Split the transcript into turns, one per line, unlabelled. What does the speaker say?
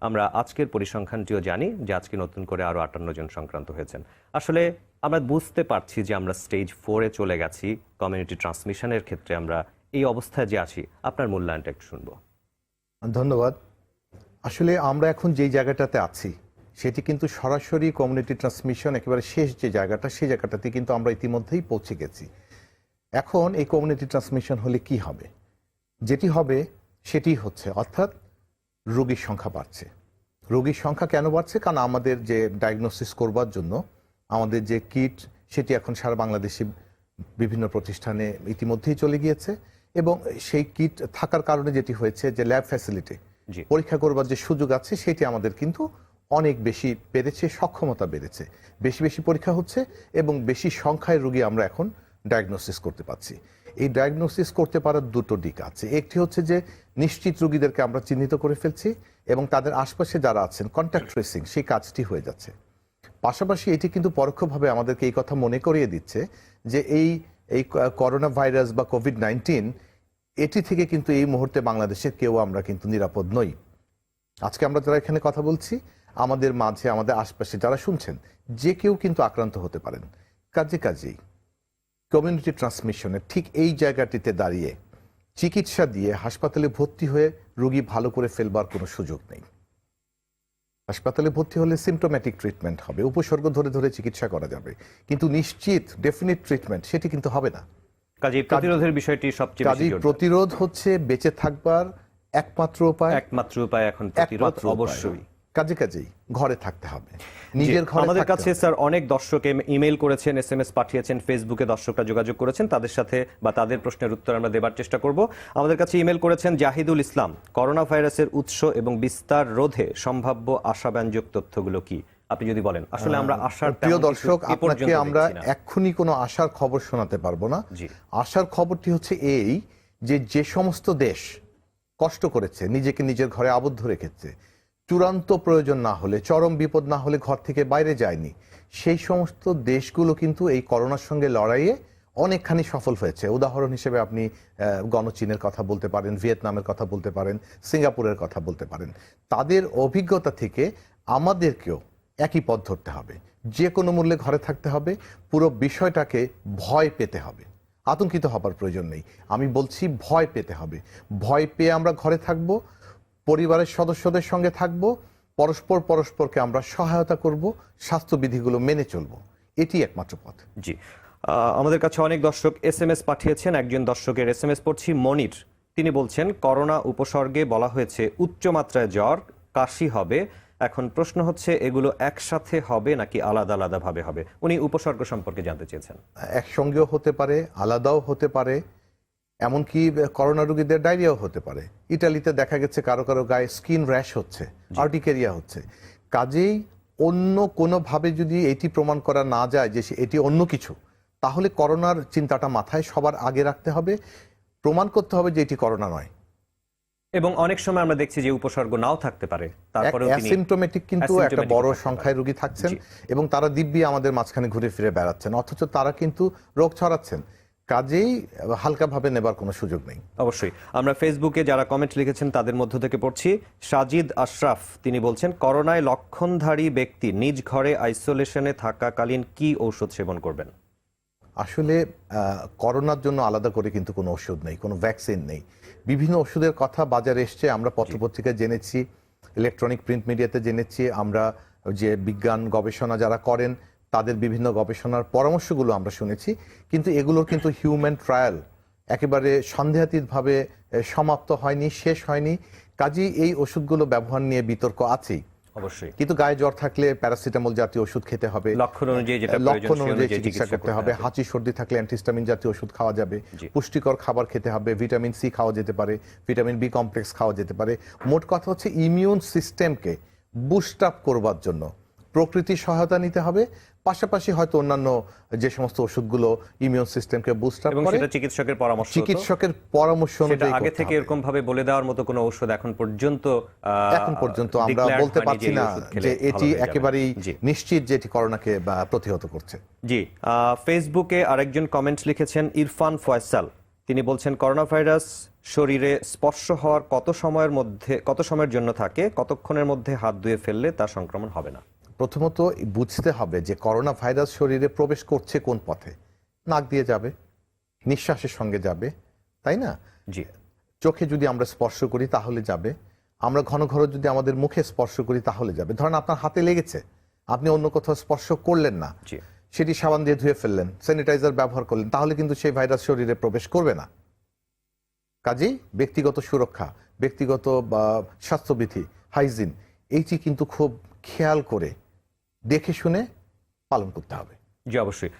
আমরা আজকের পরিসংখ্যানটিও জানি যে আজকে নতুন করে আরো 58 জন সংক্রান্ত হয়েছেন। আসলে আমরা বুঝতে পারছি যে আমরা স্টেজ 4-এ চলে গেছি। কমিউনিটি ট্রান্সমিশনের ক্ষেত্রে আমরা এই অবস্থায় যে আছি, আপনার মূল্যায়নটা একটু শুনবো।
ধন্যবাদ। আসলে আমরা এখন যেই জায়গাটাতে আছি সেটি কিন্তু সরাসরি কমিউনিটি ট্রান্সমিশন একেবারে শেষ যে জায়গাটা, সেই জায়গাটাতে কিন্তু আমরা ইতিমধ্যেই পৌঁছে গেছি। এখন এই কমিউনিটি ট্রান্সমিশন হলে কি হবে? যেটি হবে সেটি হচ্ছে, অর্থাৎ রোগীর সংখ্যা বাড়ছে। রোগীর সংখ্যা কেন বাড়ছে? কারণ আমাদের যে ডায়াগনোসিস করবার জন্য আমাদের যে কিট, সেটি এখন সারা বাংলাদেশে বিভিন্ন প্রতিষ্ঠানে ইতিমধ্যেই চলে গিয়েছে, এবং সেই কিট থাকার কারণে যেটি হয়েছে যে ল্যাব ফ্যাসিলিটি, পরীক্ষা করবার যে সুযোগ আছে সেটি আমাদের কিন্তু অনেক বেশি বেড়েছে, সক্ষমতা বেড়েছে, বেশি বেশি পরীক্ষা হচ্ছে এবং বেশি সংখ্যায় রোগী আমরা এখন ডায়াগনোসিস করতে পারছি। এই ডায়াগনোসিস করতে পারার দুটো দিক আছে। একটি হচ্ছে যে নিশ্চিত রোগীদেরকে আমরা চিহ্নিত করে ফেলছি এবং তাদের আশপাশে যারা আছেন কন্ট্যাক্ট ট্রেসিং, সেই কাজটি হয়ে যাচ্ছে। পাশাপাশি এটি কিন্তু পরোক্ষভাবে আমাদেরকে এই কথা মনে করিয়ে দিচ্ছে যে এই করোনা ভাইরাস বা কোভিড-19 এটি থেকে কিন্তু এই মুহূর্তে বাংলাদেশের কেউ আমরা কিন্তু নিরাপদ নই। আজকে আমরা যারা এখানে কথা বলছি, আমাদের মাঝে, আমাদের আশপাশে যারা শুনছেন, যে কেউ কিন্তু আক্রান্ত হতে পারেন। কাজেই কমিউনিটি ট্রান্সমিশনের ঠিক এই জায়গাটিতে দাঁড়িয়ে চিকিৎসা দিয়ে হাসপাতালে ভর্তি হয়ে রোগী ভালো করে ফেলবার কোনো সুযোগ নেই। হাসপাতালে ভর্তি হলে সিমটোম্যাটিক ট্রিটমেন্ট হবে, উপসর্গ ধরে ধরে চিকিৎসা করা যাবে, কিন্তু নিশ্চিত ডেফিনিট ট্রিটমেন্ট সেটি কিন্তু হবে না।
কাজেই প্রতিরোধের বিষয়টি সবচেয়ে বেশি জরুরি।
প্রতিরোধ হচ্ছে বেঁচে থাকবার একমাত্র উপায় এখন প্রতিরোধ। অবশ্যই কাজেই ঘরে থাকতে হবে, নিজের ঘরে।
আমাদের কাছে স্যার অনেক দর্শক ইমেইল করেছেন, SMS পাঠিয়েছেন, ফেসবুকে দর্শকরা যোগাযোগ করেছেন, তাদের সাথে বা তাদের প্রশ্নের উত্তর আমরা দেবার চেষ্টা করব। আমাদের কাছে ইমেইল করেছেন জাহিদুল ইসলাম, করোনা ভাইরাসের উৎস এবং বিস্তার রোধে সম্ভাব্য আশাব্যঞ্জক তথ্যগুলো কি? আপনি যদি বলেন। আসলে আমরা আশার,
প্রিয় দর্শক, আপনাকে আমরা এক্ষুনি কোনো আশার খবর শোনাতে পারবো না। আশার খবরটি হচ্ছে এই যে সমস্ত দেশ কষ্ট করেছে, নিজেকে নিজের ঘরে আবদ্ধ রেখেছে, চূড়ান্ত প্রয়োজন না হলে, চরম বিপদ না হলে ঘর থেকে বাইরে যায়নি, সেই সমস্ত দেশগুলো কিন্তু এই করোনার সঙ্গে লড়াইয়ে অনেকখানি সফল হয়েছে। উদাহরণ হিসেবে আপনি গণচীনের কথা বলতে পারেন, ভিয়েতনামের কথা বলতে পারেন, সিঙ্গাপুরের কথা বলতে পারেন। তাদের অভিজ্ঞতা থেকে আমাদেরকেও একই পথ ধরতে হবে, যে কোনো মূল্যে ঘরে থাকতে হবে, পুরো বিষয়টাকে ভয় পেতে হবে, আতঙ্কিত হবার প্রয়োজন নেই। আমি বলছি ভয় পেতে হবে। ভয় পেয়ে আমরা ঘরে থাকবো, পরিবারের সদস্যদের সঙ্গে থাকব, পরস্পরকে আমরা সহায়তা করব, স্বাস্থ্যবিধিগুলো মেনে চলব, এটি একমাত্র পথ।
জি, আমাদের কাছে অনেক দর্শক SMS পাঠিয়েছেন। একজন দর্শকের SMS পড়ছি, মনির। তিনি বলছেন, করোনা উপসর্গে বলা হয়েছে উচ্চ মাত্রায় জ্বর, কাশি হবে। এখন প্রশ্ন হচ্ছে এগুলো একসাথে হবে নাকি আলাদা আলাদা ভাবে হবে? উনি উপসর্গ সম্পর্কে জানতে চেয়েছেন।
একসঙ্গেও হতে পারে, আলাদাও হতে পারে, এমনকি করোনা রোগীদের ডায়রিয়াও হতে পারে। ইটালিতে দেখা গেছে কারো কারো গায়ে স্কিন র্যাশ হচ্ছে, আর্টিকেরিয়া হচ্ছে। কাজেই অন্য কোনোভাবে যদি এটি প্রমাণ করা না যায় যে এটি অন্য কিছু, তাহলে করোনার চিন্তাটা মাথায় সবার আগে রাখতে হবে, প্রমাণ করতে হবে যে এটি করোনা নয়।
এবং অনেক সময় আমরা দেখছি যে উপসর্গ নাও থাকতে পারে, তারপরেও তিনি
অ্যাসিম্পটোমেটিক কিন্তু একটা বড় সংখ্যায় রোগী থাকছেন এবং তারা দিব্যি আমাদের মাঝখানে ঘুরে ফিরে বেড়াচ্ছেন, অথচ তারা কিন্তু রোগ ছড়াচ্ছেন। কাজেই হালকাভাবে নেবার কোনো সুযোগ নেই।
অবশ্যই। আমরা ফেসবুকে যারা কমেন্ট লিখেছেন তাদের মধ্য থেকে পড়ছি। সাজিদ আশরাফ, তিনি বলছেন, করোনায় লক্ষণধারী ব্যক্তি নিজ ঘরে আইসোলেশনে থাকাকালীন কি ঔষধ সেবন করবেন?
আসলে করোনার জন্য আলাদা করে কিন্তু কোনো ওষুধ নেই, কোনো ভ্যাকসিন নেই। বিভিন্ন ওষুধের কথা বাজারে এসছে, আমরা পত্রপত্রিকায় জেনেছি, ইলেকট্রনিক প্রিন্ট মিডিয়াতে জেনেছি, আমরা যে বিজ্ঞান গবেষণা যারা করেন তাদের বিভিন্ন গবেষণার পরামর্শগুলো আমরা শুনেছি, কিন্তু এগুলোর কিন্তু হিউম্যান ট্রায়াল একেবারে সন্দেহাতীতভাবে সমাপ্ত হয়নি, শেষ হয়নি। কাজেই এই ওষুধগুলো ব্যবহার নিয়ে বিতর্ক আছেই।
অবশ্যই।
কিন্তু গায়ে জ্বর থাকলে প্যারাসিটামল জাতীয় ওষুধ খেতে হবে,
লক্ষণ অনুযায়ী
চিকিৎসা করতে হবে। হাঁচি সর্দি থাকলে অ্যান্টিহিস্টামিন জাতীয় ওষুধ খাওয়া যাবে, পুষ্টিকর খাবার খেতে হবে, ভিটামিন সি খাওয়া যেতে পারে, ভিটামিন বি কমপ্লেক্স খাওয়া যেতে পারে। মোট কথা হচ্ছে ইমিউন সিস্টেমকে বুস্ট আপ করবার জন্য প্রকৃতির সহায়তা নিতে হবে, পাশাপাশি হয়তো অন্যান্য যে সমস্ত ওষুধগুলো ইমিউন সিস্টেমকে বুস্ট আপ করে,
চিকিৎসকের
পরামর্শ অনুযায়ী।
আগে থেকে এরকম ভাবে বলে দেওয়ার মতো কোনো ঔষধ এখন পর্যন্ত
আমরা বলতে পারছি না যে এটি একেবারেই নিশ্চিত যে এটি করোনাকে প্রতিহত করছে।
জি, ফেসবুকে আরেকজন কমেন্ট লিখেছেন, ইরফান ফয়সাল। তিনি বলছেন করোনা ভাইরাস শরীরে স্পর্শ হওয়ার কত সময়ের জন্য থাকে, কতক্ষণের মধ্যে হাত ধুয়ে ফেললে তার সংক্রমণ হবে না?
প্রথমত বুঝতে হবে যে করোনা ভাইরাস শরীরে প্রবেশ করছে কোন পথে। নাক দিয়ে যাবে, নিঃশ্বাসের সঙ্গে যাবে, তাই না?
জি।
চোখে যদি আমরা স্পর্শ করি তাহলে যাবে, আমরা ঘন ঘন যদি আমাদের মুখে স্পর্শ করি তাহলে যাবে। ধরেন আপনার হাতে লেগেছে, আপনি অন্য কোথাও স্পর্শ করলেন না,
জি।
সেটি সাবান দিয়ে ধুয়ে ফেললেন, স্যানিটাইজার ব্যবহার করলেন, তাহলে কিন্তু সেই ভাইরাস শরীরে প্রবেশ করবে না। কাজেই ব্যক্তিগত সুরক্ষা, ব্যক্তিগত স্বাস্থ্যবিধি, হাইজিন, এইটি কিন্তু খুব খেয়াল করে দেখে শুনে পালন করতে হবে।
জি, অবশ্যই।